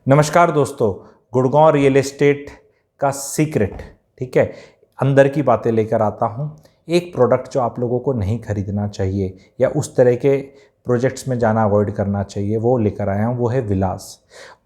नमस्कार दोस्तों, Gurgaon real estate का सीक्रेट, ठीक है, अंदर की बातें लेकर आता हूँ। एक प्रोडक्ट जो आप लोगों को नहीं खरीदना चाहिए या उस तरह के प्रोजेक्ट्स में जाना अवॉइड करना चाहिए, वो लेकर आया हूँ। वो है विलास।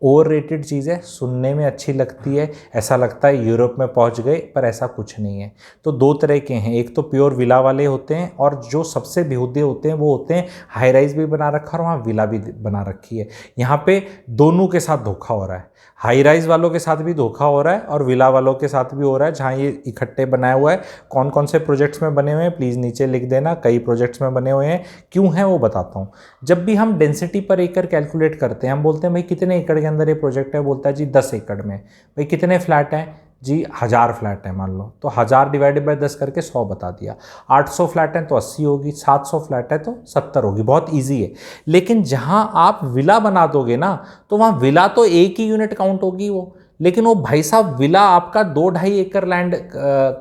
ओवररेटेड चीज़ है, सुनने में अच्छी लगती है, ऐसा लगता है यूरोप में पहुँच गए, पर ऐसा कुछ नहीं है। तो दो तरह के हैं, एक तो प्योर विला वाले होते हैं और जो सबसे बेहूदे होते हैं वो होते हैं हाई राइज भी बना रखा और वहाँ विला भी बना रखी है। यहाँ पे दोनों के साथ धोखा हो रहा है। हाई राइज वालों के साथ भी धोखा हो रहा है और विला वालों के साथ भी हो रहा है, जहाँ ये इकट्ठे बनाया हुआ है। कौन कौन से प्रोजेक्ट्स में बने हुए हैं प्लीज़ नीचे लिख देना। कई प्रोजेक्ट्स में बने हुए हैं, क्यों हैं वो बताता हूँ। जब भी हम डेंसिटी पर एकड़ कैलकुलेट करते हैं, हम बोलते हैं भाई कितने एकड़ के अंदर ये प्रोजेक्ट है, बोलता है जी 10 एकड़ में। भाई कितने फ्लैट हैं जी, 1000 फ्लैट है मान लो, तो 1000 डिवाइडेड बाय 10 करके 100 बता दिया। 800 फ्लैट हैं तो 80 होगी, 700 फ्लैट है तो 70 होगी। बहुत इजी है। लेकिन जहां आप विला बना दोगे ना, तो वहां विला तो एक ही यूनिट काउंट होगी वो, लेकिन वो भाई साहब विला आपका 2-2.5 एकड़ लैंड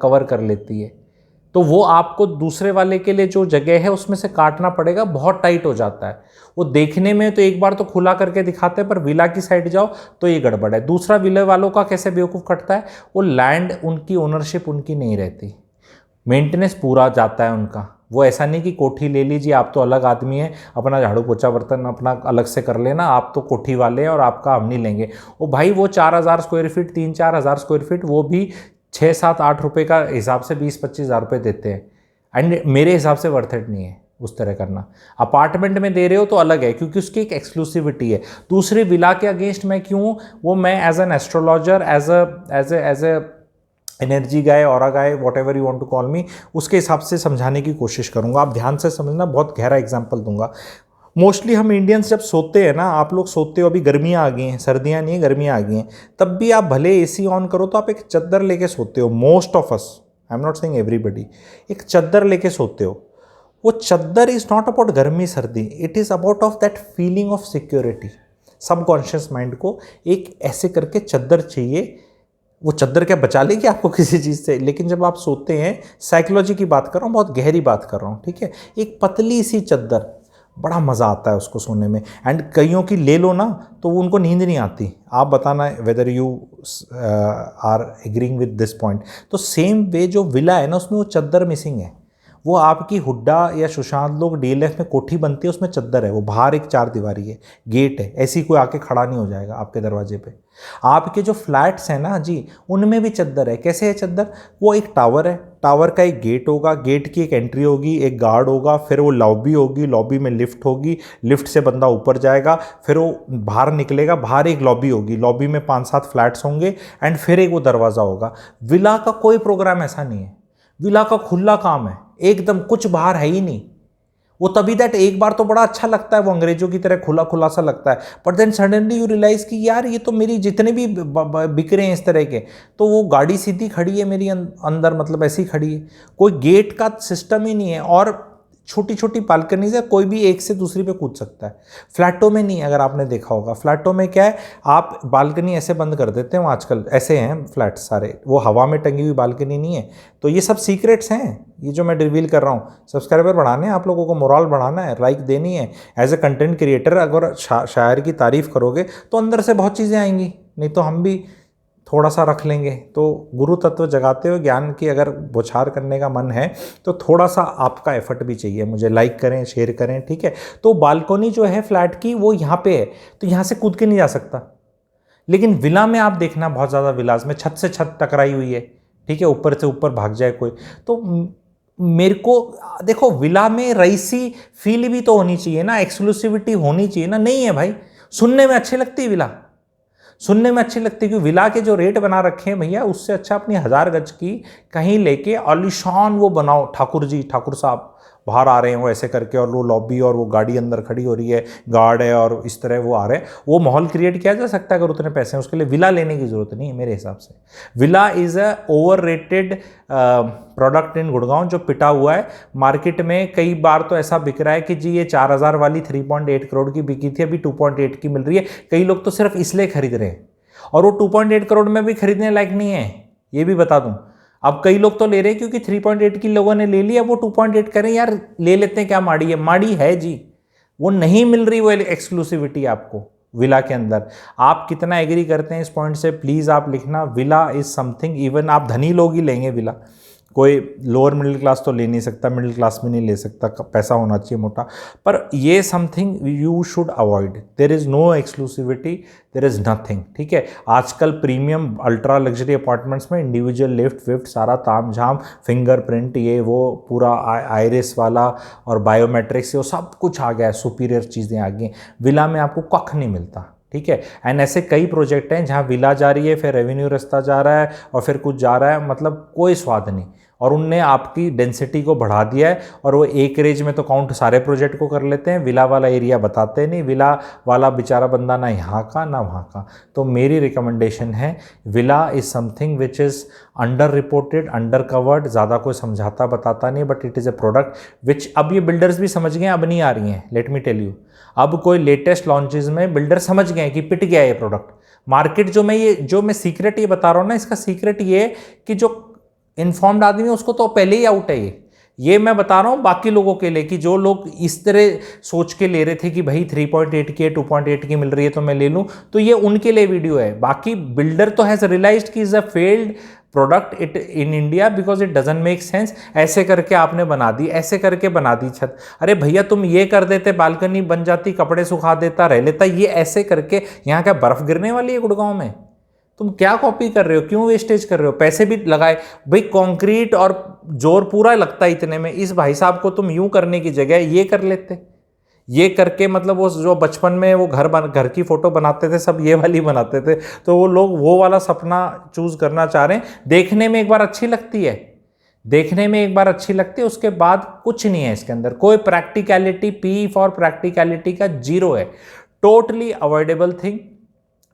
कवर कर लेती है। तो वो आपको दूसरे वाले के लिए जो जगह है उसमें से काटना पड़ेगा, बहुत टाइट हो जाता है। वो देखने में तो एक बार तो खुला करके दिखाते हैं, पर विला की साइड जाओ तो ये गड़बड़ है। दूसरा विले वालों का कैसे बेवकूफ़ कटता है, वो लैंड उनकी ओनरशिप उनकी नहीं रहती, मेंटेनेंस पूरा जाता है उनका। वो ऐसा नहीं कि कोठी ले लीजिए, आप तो अलग आदमी हैं, अपना झाड़ू पोछा बर्तन अपना अलग से कर लेना, आप तो कोठी वाले हैं और आपका हम नहीं लेंगे। वो भाई वो 4000 स्क्वायर फीट, 3-4 हज़ार स्क्वायर फीट, वो भी 6-7-8 रुपये का हिसाब से 20-25 हज़ार रुपये देते हैं। एंड मेरे हिसाब से वर्थ इट नहीं है उस तरह करना। अपार्टमेंट में दे रहे हो तो अलग है, क्योंकि उसकी एक एक्सक्लूसिविटी है। दूसरी विला के अगेंस्ट मैं क्यों, वो मैं as an astrologer, as a energy guy, aura guy, whatever you want to call me, उसके हिसाब से समझाने की कोशिश करूंगा। आप ध्यान से समझना, बहुत गहरा एग्जाम्पल दूंगा। मोस्टली हम इंडियंस जब सोते हैं ना, आप लोग सोते हो, अभी गर्मियाँ आ गई हैं, सर्दियाँ नहीं गर्मियाँ आ गई हैं, तब भी आप भले एसी ऑन करो तो आप एक चद्दर लेके सोते हो। Most of us, I am not saying everybody, एक चद्दर लेके सोते हो। वो चद्दर इज़ नॉट अबाउट गर्मी सर्दी, it is about of that feeling of security. Subconscious mind को एक ऐसे करके चद्दर चाहिए। वो चद्दर क्या बचा लेगी आपको किसी चीज़ से, लेकिन जब आप सोते हैं, साइकोलॉजी की बात कर रहा हूँ, बहुत गहरी बात कर रहा हूँ, ठीक है। एक पतली सी चद्दर, बड़ा मज़ा आता है उसको सोने में। एंड कईयों की ले लो ना तो उनको नींद नहीं आती। आप बताना whether you are agreeing with this point. तो सेम वे जो विला है ना, उसमें वो चद्दर मिसिंग है। वो आपकी हुड्डा या सुशांत लोग डीएलएफ में कोठी बनती है, उसमें चद्दर है, वो बाहर एक 4 दीवारी है, गेट है, ऐसी कोई आके खड़ा नहीं हो जाएगा आपके दरवाजे पे। आपके जो फ्लैट्स हैं ना जी, उनमें भी चद्दर है। कैसे है चद्दर, वो एक टावर है, टावर का एक गेट होगा, गेट की एक एंट्री होगी, एक गार्ड होगा, फिर वो लॉबी होगी, लॉबी में लिफ्ट होगी, लिफ्ट से बंदा ऊपर जाएगा, फिर वो बाहर निकलेगा, बाहर एक लॉबी होगी, लॉबी में 5-7 फ्लैट्स होंगे, एंड फिर एक वो दरवाज़ा होगा। विला का कोई प्रोग्राम ऐसा नहीं है। विला का खुला काम है, एकदम कुछ बाहर है ही नहीं। वो तभी दैट एक बार तो बड़ा अच्छा लगता है, वो अंग्रेजों की तरह खुला खुला सा लगता है, but then suddenly you realise कि यार ये तो मेरी जितने भी बिक रहे हैं इस तरह के, तो वो गाड़ी सीधी खड़ी है मेरी अंदर, मतलब ऐसी खड़ी है, कोई गेट का सिस्टम ही नहीं है, और छोटी छोटी बालकनीज है, कोई भी एक से दूसरी पे कूद सकता है। फ्लैटों में नहीं, अगर आपने देखा होगा, फ्लैटों में क्या है, आप बालकनी ऐसे बंद कर देते हैं, आजकल ऐसे हैं फ्लैट सारे, वो हवा में टंगी हुई बालकनी नहीं है। तो ये सब सीक्रेट्स हैं, ये जो मैं रिवील कर रहा हूँ। सब्सक्राइबर बढ़ाने हैं, आप लोगों को मोरल बढ़ाना है, लाइक देनी है। एज ए कंटेंट क्रिएटर अगर शायर की तारीफ़ करोगे तो अंदर से बहुत चीज़ें आएंगी, नहीं तो हम भी थोड़ा सा रख लेंगे। तो गुरु तत्व जगाते हुए ज्ञान की अगर बौछार करने का मन है तो थोड़ा सा आपका एफर्ट भी चाहिए। मुझे लाइक करें, शेयर करें, ठीक है। तो बालकनी जो है फ्लैट की, वो यहाँ पे है, तो यहाँ से कूद के नहीं जा सकता। लेकिन विला में आप देखना, बहुत ज़्यादा विलास में छत से छत टकराई हुई है, ठीक है, ऊपर से ऊपर भाग जाए कोई। तो मेरे को देखो, विला में रईसी फील भी तो होनी चाहिए ना, एक्सक्लूसिविटी होनी चाहिए ना। नहीं है भाई, सुनने में अच्छी लगती है विला, सुनने में अच्छी लगती है, क्योंकि विला के जो रेट बना रखे हैं भैया, उससे अच्छा अपनी 1000 गज की कहीं लेके आलीशान वो बनाओ। ठाकुर जी, ठाकुर साहब बाहर आ रहे हैं वो ऐसे करके, और वो लॉबी और वो गाड़ी अंदर खड़ी हो रही है, गार्ड है, और इस तरह वो आ रहे हैं। वो माहौल क्रिएट किया जा सकता है अगर उतने पैसे हैं, उसके लिए विला लेने की ज़रूरत नहीं है मेरे हिसाब से। Villa is a over rated product in Gurgaon, जो पिटा हुआ है मार्केट में। कई बार तो ऐसा बिक रहा है कि जी ये 4000 वाली 3.8 करोड़ की बिकी थी, अभी 2.8 की मिल रही है। कई लोग तो सिर्फ इसलिए खरीद रहे हैं, और वो 2.8 करोड़ में भी खरीदने लायक नहीं है, ये भी बता दूं। अब कई लोग तो ले रहे हैं क्योंकि 3.8 की लोगों ने ले लिया, वो 2.8 करें, यार ले लेते हैं, क्या माड़ी है, माड़ी है जी। वो नहीं मिल रही वो एक्सक्लूसिविटी आपको, विला के अंदर। आप कितना एग्री करते हैं इस पॉइंट से प्लीज़ आप लिखना। विला इज़ समथिंग, इवन आप धनी लोग ही लेंगे विला, कोई लोअर मिडिल क्लास तो ले नहीं सकता, मिडिल क्लास में नहीं ले सकता, पैसा होना चाहिए मोटा। पर ये something you should avoid. There is no exclusivity, there is nothing, ठीक है। आजकल प्रीमियम अल्ट्रा लग्जरी अपार्टमेंट्स में इंडिविजुअल लिफ्ट विफ्ट सारा ताम झाम, फिंगरप्रिंट ये वो पूरा आइरिस वाला और बायोमेट्रिक्स, वो सब कुछ आ गया है, सुपीरियर चीज़ें आ गई। विला में आपको कख नहीं मिलता, ठीक है। एंड ऐसे कई प्रोजेक्ट हैं जहाँ विला जा रही है, फिर रेवेन्यू रास्ता जा रहा है और फिर कुछ जा रहा है, मतलब कोई स्वाद नहीं। और उनने आपकी डेंसिटी को बढ़ा दिया है और वो एक रेंज में तो काउंट सारे प्रोजेक्ट को कर लेते हैं, विला वाला एरिया बताते नहीं। विला वाला बेचारा बंदा ना यहाँ का ना वहाँ का। तो मेरी रिकमेंडेशन है, villa is something which is under reported, under covered, ज़्यादा कोई समझाता बताता नहीं, but it is a product which अब ये बिल्डर्स भी समझ गए, अब नहीं आ रही हैं। लेट मी टेल यू, अब कोई लेटेस्ट लॉन्चेस में बिल्डर समझ गए कि पिट गया ये प्रोडक्ट मार्केट। जो मैं सीक्रेट ये बता रहा हूँ ना, इसका सीक्रेट ये है कि जो इन्फॉर्म्ड आदमी है उसको तो पहले ही आउट है ये मैं बता रहा हूँ बाकी लोगों के लिए, कि जो लोग इस तरह सोच के ले रहे थे कि भाई 3.8 की 2.8 की मिल रही है तो मैं ले लूँ, तो ये उनके लिए वीडियो है। बाकी बिल्डर तो हैज़ रियलाइज्ड कि is a failed product it in India because it doesn't make sense. ऐसे करके आपने बना दी, ऐसे करके बना दी छत। अरे भैया तुम ये कर देते, बालकनी बन जाती, कपड़े सुखा देता, रह लेता, ये ऐसे करके यहाँ क्या बर्फ़ गिरने वाली है गुड़गांव में? तुम क्या कॉपी कर रहे हो, क्यों वेस्टेज कर रहे हो? पैसे भी लगाए भाई, कंक्रीट और जोर पूरा लगता है इतने में, इस भाई साहब को तुम यूं करने की जगह ये कर लेते। ये करके मतलब वो जो बचपन में वो घर की फोटो बनाते थे सब ये वाली बनाते थे, तो वो लोग वो वाला सपना चूज करना चाह रहे हैं। देखने में एक बार अच्छी लगती है, देखने में एक बार अच्छी लगती है, उसके बाद कुछ नहीं है इसके अंदर, कोई प्रैक्टिकलिटी, पी फॉर प्रैक्टिकलिटी का जीरो है। Totally avoidable thing.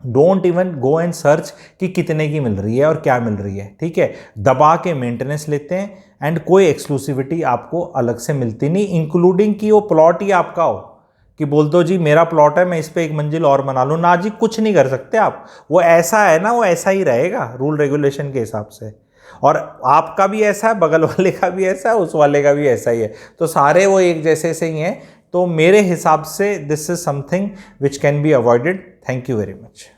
Don't even go and search कि कितने की मिल रही है और क्या मिल रही है, ठीक है। दबा के मेंटेनेंस लेते हैं एंड कोई एक्सक्लूसिविटी आपको अलग से मिलती नहीं, इंक्लूडिंग कि वो प्लॉट ही आपका हो, कि बोल दो जी मेरा प्लॉट है मैं इस पे एक मंजिल और बना लूँ। ना जी, कुछ नहीं कर सकते आप। वो ऐसा है ना, वो ऐसा ही रहेगा रूल रेगुलेशन के हिसाब से। और आपका भी ऐसा है, बगल वाले का भी ऐसा है, उस वाले का भी ऐसा ही है, तो सारे वो एक जैसे से ही हैं। तो मेरे हिसाब से this is something which can be avoided. Thank you very much.